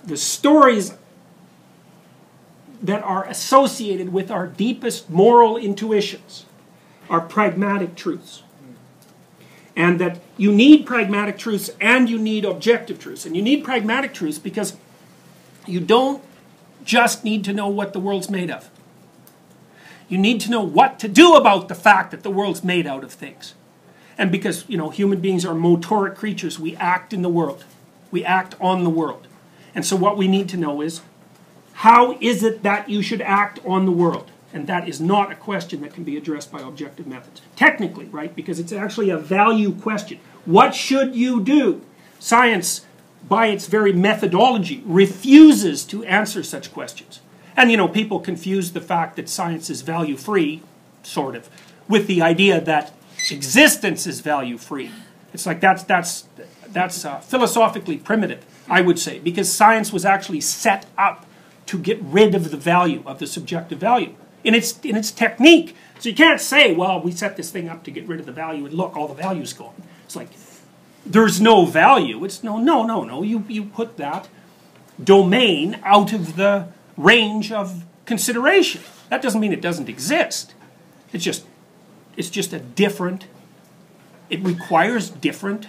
the stories that are associated with our deepest moral intuitions are pragmatic truths. And that you need pragmatic truths and you need objective truths. And you need pragmatic truths because you don't just need to know what the world's made of. You need to know what to do about the fact that the world's made out of things. And because, you know, human beings are motoric creatures, we act in the world. We act on the world. And so what we need to know is, how is it that you should act on the world? And that is not a question that can be addressed by objective methods. Technically, right? Because it's actually a value question. What should you do? Science, by its very methodology, refuses to answer such questions. And, you know, people confuse the fact that science is value-free, sort of, with the idea that existence is value-free. It's like that's philosophically primitive, I would say, because science was actually set up to get rid of the value, of the subjective value, in its technique. So you can't say, well, we set this thing up to get rid of the value, and look, all the value's gone. It's like, there's no value. It's no. You put that domain out of the range of consideration. That doesn't mean it doesn't exist. It's just a different, it requires a different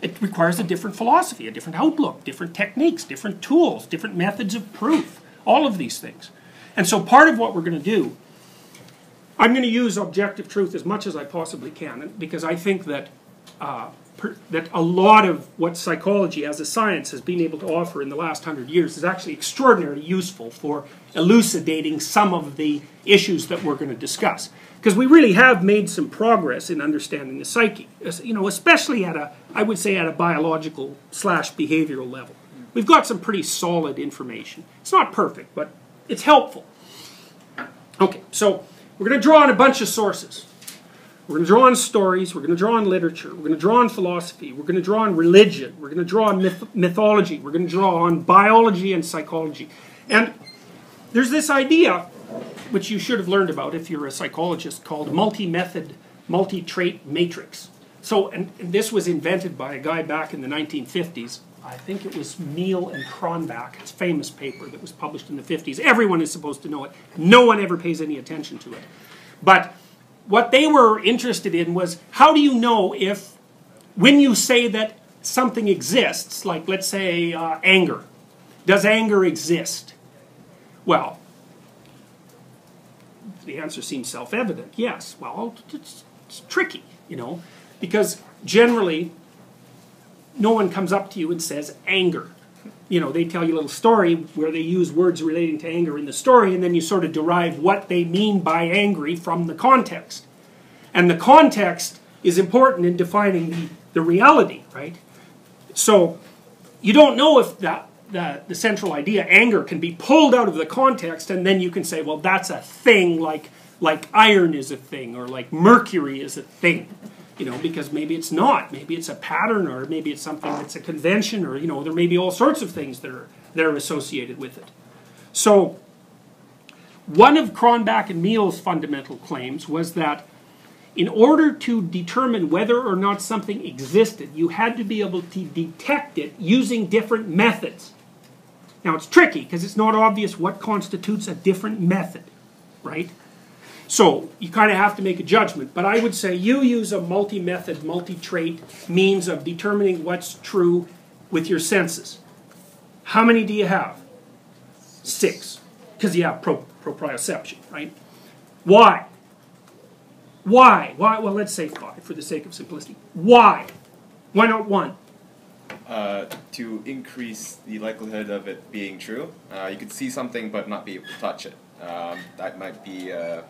philosophy, a different outlook, different techniques, different tools, different methods of proof, all of these things. And so part of what we're going to do, I'm going to use objective truth as much as I possibly can, because I think that that a lot of what psychology as a science has been able to offer in the last 100 years is actually extraordinarily useful for elucidating some of the issues that we're going to discuss. Because we really have made some progress in understanding the psyche, you know, especially at a, I would say, at a biological / behavioral level. We've got some pretty solid information. It's not perfect, but it's helpful. Okay, so we're going to draw on a bunch of sources. We're going to draw on stories, we're going to draw on literature, we're going to draw on philosophy, we're going to draw on religion, we're going to draw on mythology, we're going to draw on biology and psychology. And there's this idea, which you should have learned about if you're a psychologist, called multi-method, multi-trait matrix. So, and this was invented by a guy back in the 1950s. I think it was Meehl and Cronbach, it's a famous paper that was published in the 50s. Everyone is supposed to know it. No one ever pays any attention to it. But what they were interested in was, how do you know if, when you say that something exists, like let's say anger, does anger exist? Well, the answer seems self-evident, yes. Well, it's tricky, you know, because generally no one comes up to you and says anger. You know, they tell you a little story where they use words relating to anger in the story, and then you sort of derive what they mean by angry from the context. And the context is important in defining the reality, right? So you don't know if the central idea, anger, can be pulled out of the context, and then you can say, well, that's a thing, like iron is a thing, or like mercury is a thing. You know, because maybe it's not. Maybe it's a pattern, or maybe it's something that's a convention, or, you know, there may be all sorts of things that are associated with it. So one of Cronbach and Meehl's fundamental claims was that in order to determine whether or not something existed, you had to be able to detect it using different methods. Now, it's tricky because it's not obvious what constitutes a different method, right? So you kind of have to make a judgment. But I would say you use a multi-method, multi-trait means of determining what's true with your senses. How many do you have? 6. Because you have proprioception, right? Why? Why? Well, let's say 5 for the sake of simplicity. Why? Why not 1? To increase the likelihood of it being true. You could see something but not be able to touch it. That might be a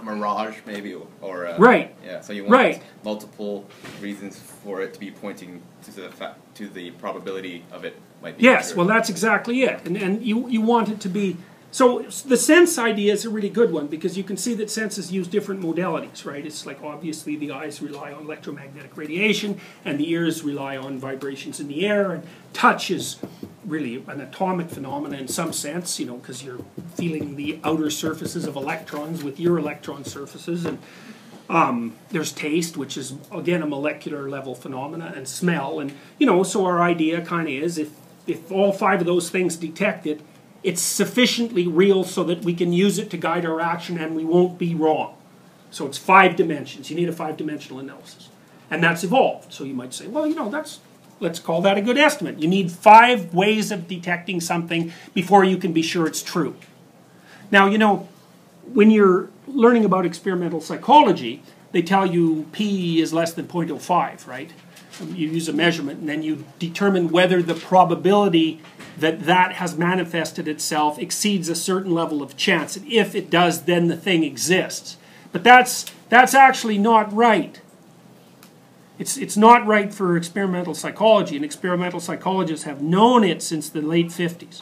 mirage, maybe, or right. Yeah. So you want multiple reasons for it to be pointing to the probability of it might be. Yes. true. Well, that's exactly it, and you want it to be. So the sense idea is a really good one, because you can see that senses use different modalities, right? It's like, obviously the eyes rely on electromagnetic radiation, and the ears rely on vibrations in the air, and touch is really an atomic phenomenon in some sense, you know, because you're feeling the outer surfaces of electrons with your electron surfaces, and there's taste, which is, again, a molecular level phenomena, and smell, and, you know, so our idea kind of is, if all 5 of those things detect it, it's sufficiently real so that we can use it to guide our action and we won't be wrong. So it's 5 dimensions. You need a 5-dimensional analysis. And that's evolved. So you might say, well, you know, let's call that a good estimate. You need 5 ways of detecting something before you can be sure it's true. Now, you know, when you're learning about experimental psychology, they tell you P is less than 0.05, right? You use a measurement and then you determine whether the probability that has manifested itself exceeds a certain level of chance. And if it does, then the thing exists. But that's actually not right. It's not right for experimental psychology, and experimental psychologists have known it since the late 50s.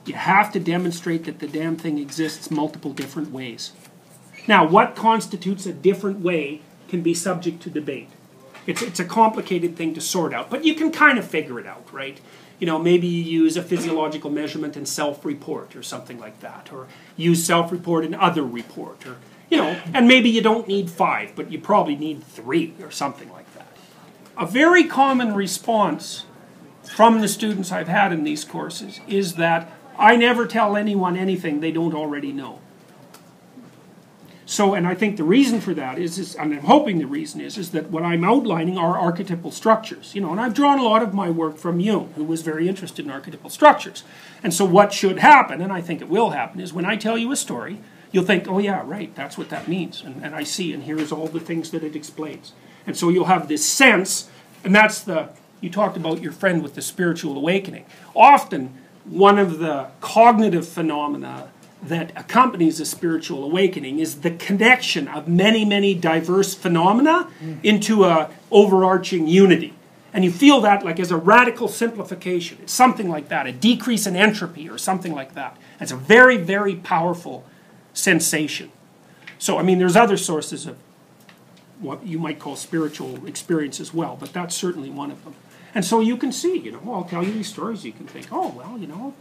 You have to demonstrate that the damn thing exists multiple different ways. Now, what constitutes a different way can be subject to debate. It's a complicated thing to sort out, but you can kind of figure it out, right? You know, maybe you use a physiological measurement in self-report or something like that, or use self-report in other report, or, you know, and maybe you don't need 5, but you probably need 3 or something like that. A very common response from the students I've had in these courses is that I never tell anyone anything they don't already know. So, and I think the reason for that is and I'm hoping the reason is that what I'm outlining are archetypal structures. You know, and I've drawn a lot of my work from Jung, who was very interested in archetypal structures. And so what should happen, and I think it will happen, is when I tell you a story, you'll think, oh yeah, right, that's what that means. And I see, and here's all the things that it explains. And so you'll have this sense, and that's you talked about your friend with the spiritual awakening. Often, one of the cognitive phenomena that accompanies a spiritual awakening is the connection of many, many diverse phenomena into a overarching unity. And you feel that like as a radical simplification. It's something like that, a decrease in entropy or something like that. It's a very, very powerful sensation. So, I mean, there's other sources of what you might call spiritual experience as well, but that's certainly one of them. And so you can see, you know, I'll tell you these stories, you can think, oh, well, you know,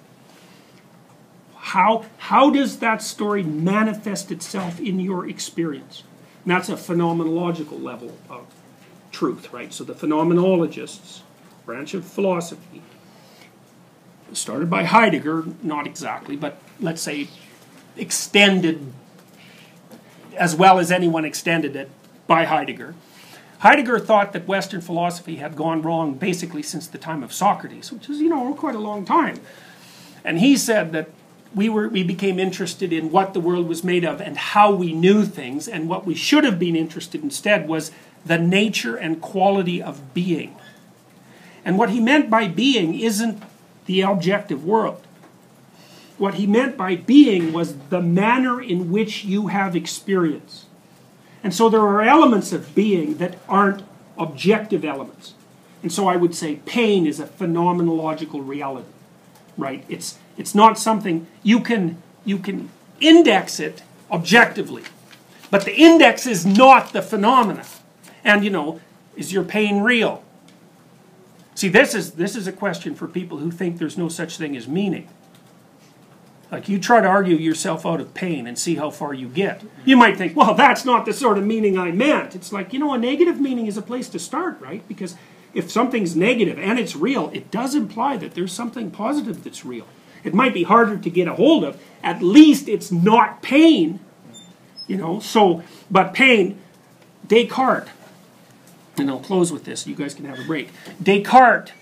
how does that story manifest itself in your experience? And that's a phenomenological level of truth, right? So the phenomenologists, branch of philosophy, started by Heidegger, not exactly, but let's say extended as well as anyone extended it by Heidegger. Heidegger thought that Western philosophy had gone wrong basically since the time of Socrates, which is, you know, quite a long time. And he said that we became interested in what the world was made of and how we knew things, and what we should have been interested in instead was the nature and quality of being. And what he meant by being isn't the objective world. What he meant by being was the manner in which you have experience. And so there are elements of being that aren't objective elements. And so I would say pain is a phenomenological reality, right? It's not something you can index it objectively, but the index is not the phenomena. And, you know, is your pain real? See, this is a question for people who think there's no such thing as meaning. Like, you try to argue yourself out of pain and see how far you get. You might think, well, that's not the sort of meaning I meant. It's like, you know, a negative meaning is a place to start, right? Because if something's negative and it's real, it does imply that there's something positive that's real. It might be harder to get a hold of. At least it's not pain, you know. So, but pain, Descartes, and I'll close with this, you guys can have a break. Descartes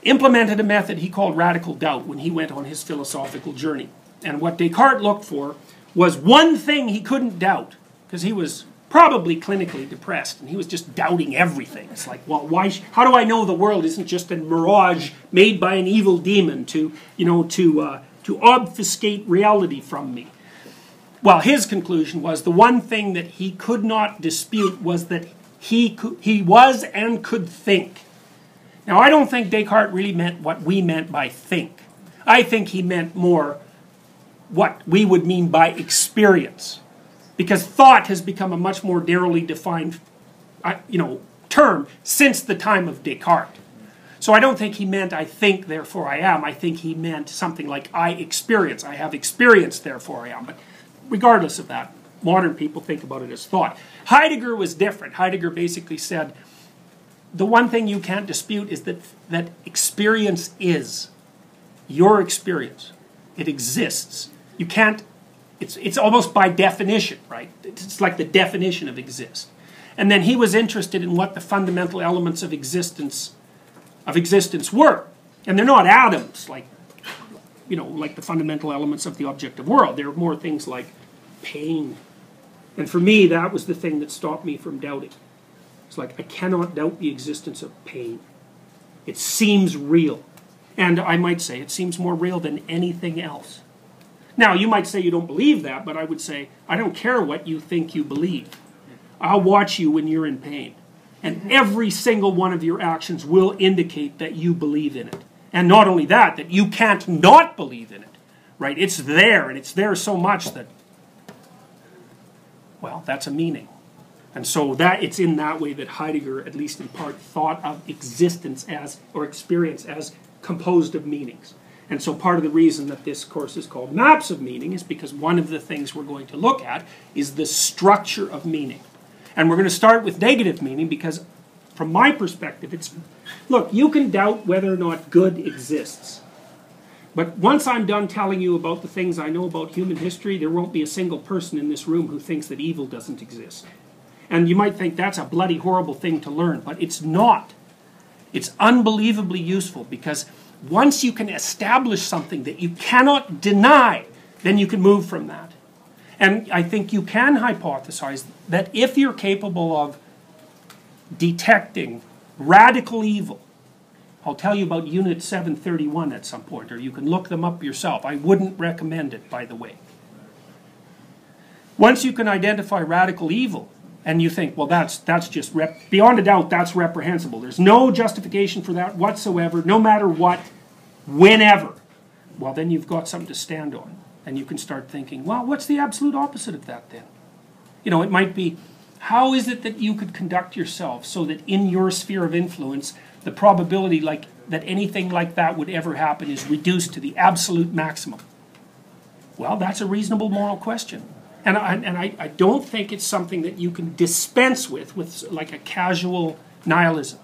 implemented a method he called radical doubt when he went on his philosophical journey. And what Descartes looked for was one thing he couldn't doubt, because he was probably clinically depressed, and he was just doubting everything. It's like, well, how do I know the world isn't just a mirage made by an evil demon to obfuscate reality from me? Well, his conclusion was the one thing that he could not dispute was that he was and could think. Now, I don't think Descartes really meant what we meant by think. I think he meant more what we would mean by experience. Because thought has become a much more narrowly defined term since the time of Descartes. So I don't think he meant I think, therefore I am. I think he meant something like I experience. I have experience, therefore I am. But regardless of that, modern people think about it as thought. Heidegger was different. Heidegger basically said, the one thing you can't dispute is that experience is your experience. It exists. You can't, it's almost by definition, right? It's like the definition of exist. And then he was interested in what the fundamental elements of existence were. And they're not atoms, like, you know, like the fundamental elements of the objective world. They're more things like pain. And for me, that was the thing that stopped me from doubting. It's like, I cannot doubt the existence of pain. It seems real. And I might say it seems more real than anything else. Now, you might say you don't believe that, but I would say, I don't care what you think you believe. I'll watch you when you're in pain. And every single one of your actions will indicate that you believe in it. And not only that, that you can't not believe in it. Right? It's there, and it's there so much that, well, that's a meaning. And so that it's in that way that Heidegger, at least in part, thought of existence as, or experience as, composed of meanings. And so part of the reason that this course is called Maps of Meaning is because one of the things we're going to look at is the structure of meaning. And we're going to start with negative meaning because, from my perspective, it's, look, you can doubt whether or not good exists. But once I'm done telling you about the things I know about human history, there won't be a single person in this room who thinks that evil doesn't exist. And you might think that's a bloody horrible thing to learn, but it's not. It's unbelievably useful because once you can establish something that you cannot deny, then you can move from that. And I think you can hypothesize that if you're capable of detecting radical evil, I'll tell you about Unit 731 at some point, or you can look them up yourself. I wouldn't recommend it, by the way. Once you can identify radical evil, and you think, well, that's just, beyond a doubt, that's reprehensible. There's no justification for that whatsoever, no matter what, whenever. Well, then you've got something to stand on. And you can start thinking, well, what's the absolute opposite of that then? You know, it might be, how is it that you could conduct yourself so that in your sphere of influence, the probability that anything like that would ever happen is reduced to the absolute maximum? Well, that's a reasonable moral question. And I don't think it's something that you can dispense with like a casual nihilism.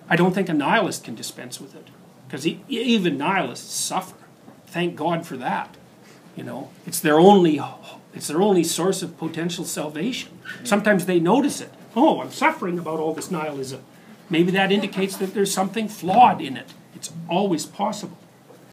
I don't think a nihilist can dispense with it. Because even nihilists suffer. Thank God for that. You know, it's their only source of potential salvation. Sometimes they notice it. Oh, I'm suffering about all this nihilism. Maybe that indicates that there's something flawed in it. It's always possible.